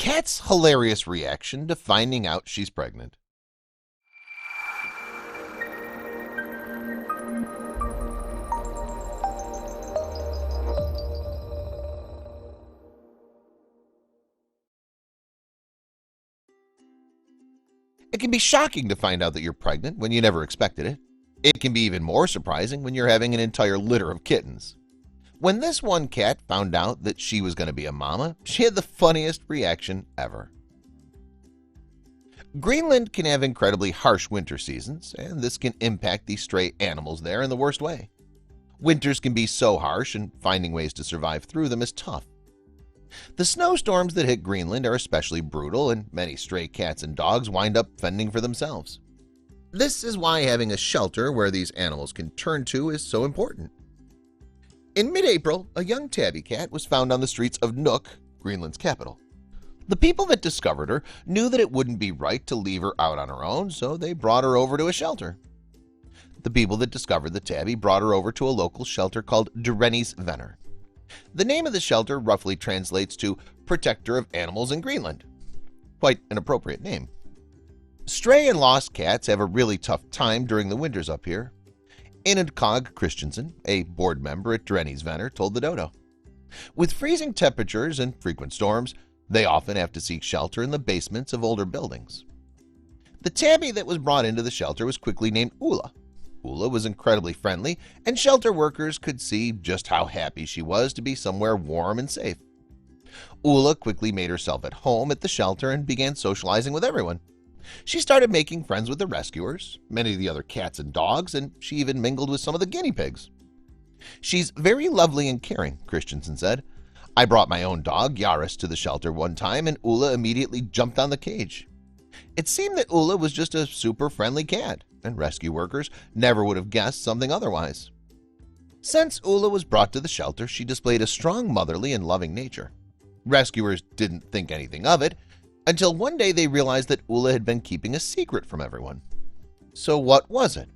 cat's hilarious reaction to finding out she's pregnant. It can be shocking to find out that you're pregnant when you never expected it. It can be even more surprising when you're having an entire litter of kittens. When this one cat found out that she was going to be a mama, she had the funniest reaction ever. Greenland can have incredibly harsh winter seasons, and this can impact the stray animals there in the worst way. Winters can be so harsh, and finding ways to survive through them is tough. The snowstorms that hit Greenland are especially brutal, and many stray cats and dogs wind up fending for themselves. This is why having a shelter where these animals can turn to is so important. In mid-April, a young tabby cat was found on the streets of Nuuk, Greenland's capital. The people that discovered her knew that it wouldn't be right to leave her out on her own, so they brought her over to a shelter. The people that discovered the tabby brought her over to a local shelter called ever.ADVERTISEMENT. The name of the shelter roughly translates to Protector of Animals in Greenland. Quite an appropriate name. Stray and lost cats have a really tough time during the winters up here. Inudkog Christensen, a board member at ever.ADVERTISEMENT, told the Dodo. With freezing temperatures and frequent storms, they often have to seek shelter in the basements of older buildings. The tabby that was brought into the shelter was quickly named Ulla. Ulla was incredibly friendly, and shelter workers could see just how happy she was to be somewhere warm and safe. Ulla quickly made herself at home at the shelter and began socializing with everyone. She started making friends with the rescuers, many of the other cats and dogs, and she even mingled with some of the guinea pigs. "She's very lovely and caring," Christensen said. "I brought my own dog, Yaris, to the shelter one time, and Ulla immediately jumped on the cage." It seemed that Ulla was just a super friendly cat, and rescue workers never would have guessed something otherwise. Since Ulla was brought to the shelter, she displayed a strong motherly and loving nature. Rescuers didn't think anything of it, until one day they realized that Ulla had been keeping a secret from everyone. So what was it?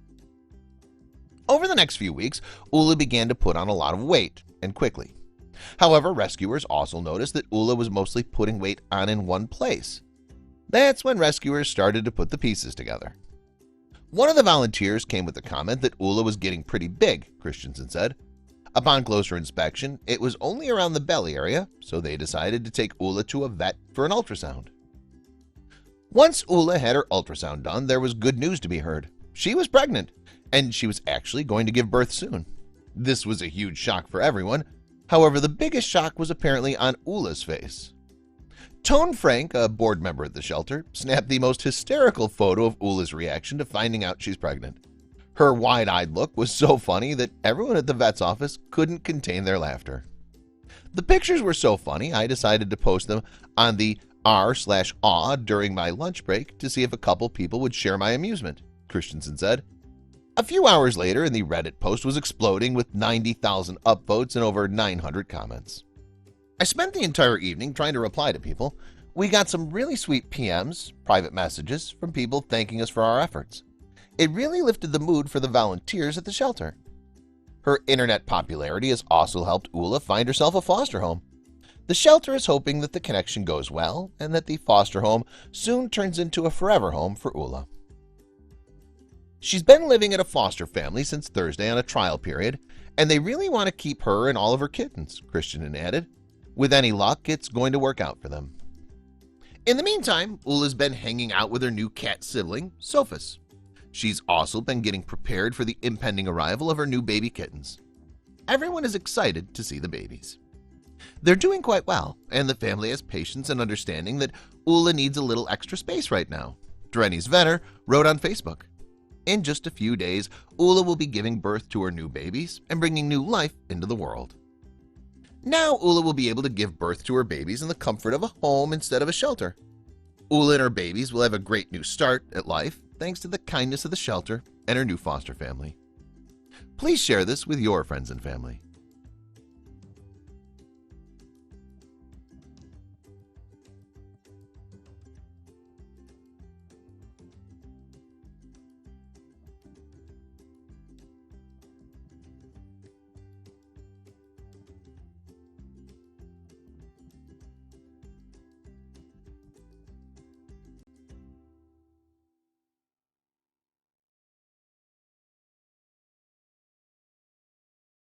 Over the next few weeks, Ulla began to put on a lot of weight, and quickly. However, rescuers also noticed that Ulla was mostly putting weight on in one place. That's when rescuers started to put the pieces together. One of the volunteers came with the comment that Ulla was getting pretty big, Christensen said. Upon closer inspection, it was only around the belly area, so they decided to take Ulla to a vet for an ultrasound. Once Ulla had her ultrasound done, there was good news to be heard. She was pregnant, and she was actually going to give birth soon. This was a huge shock for everyone. However, the biggest shock was apparently on Ulla's face. Tone Frank, a board member at the shelter, snapped the most hysterical photo of Ulla's reaction to finding out she's pregnant. Her wide-eyed look was so funny that everyone at the vet's office couldn't contain their laughter. The pictures were so funny, I decided to post them on the r/aw during my lunch break to see if a couple people would share my amusement, Christensen said. A few hours later, and the Reddit post was exploding with 90,000 upvotes and over 900 comments. I spent the entire evening trying to reply to people. We got some really sweet PMs, private messages, from people thanking us for our efforts. It really lifted the mood for the volunteers at the shelter. Her internet popularity has also helped Ulla find herself a foster home. The shelter is hoping that the connection goes well and that the foster home soon turns into a forever home for Ulla. She's been living at a foster family since Thursday on a trial period, and they really want to keep her and all of her kittens, Christian added. With any luck, it's going to work out for them. In the meantime, Ulla's been hanging out with her new cat sibling, Sophus. She's also been getting prepared for the impending arrival of her new baby kittens. Everyone is excited to see the babies. They're doing quite well, and the family has patience and understanding that Ulla needs a little extra space right now, ever.ADVERTISEMENT wrote on Facebook. In just a few days, Ulla will be giving birth to her new babies and bringing new life into the world. Now Ulla will be able to give birth to her babies in the comfort of a home instead of a shelter. Ulla and her babies will have a great new start at life thanks to the kindness of the shelter and her new foster family. Please share this with your friends and family.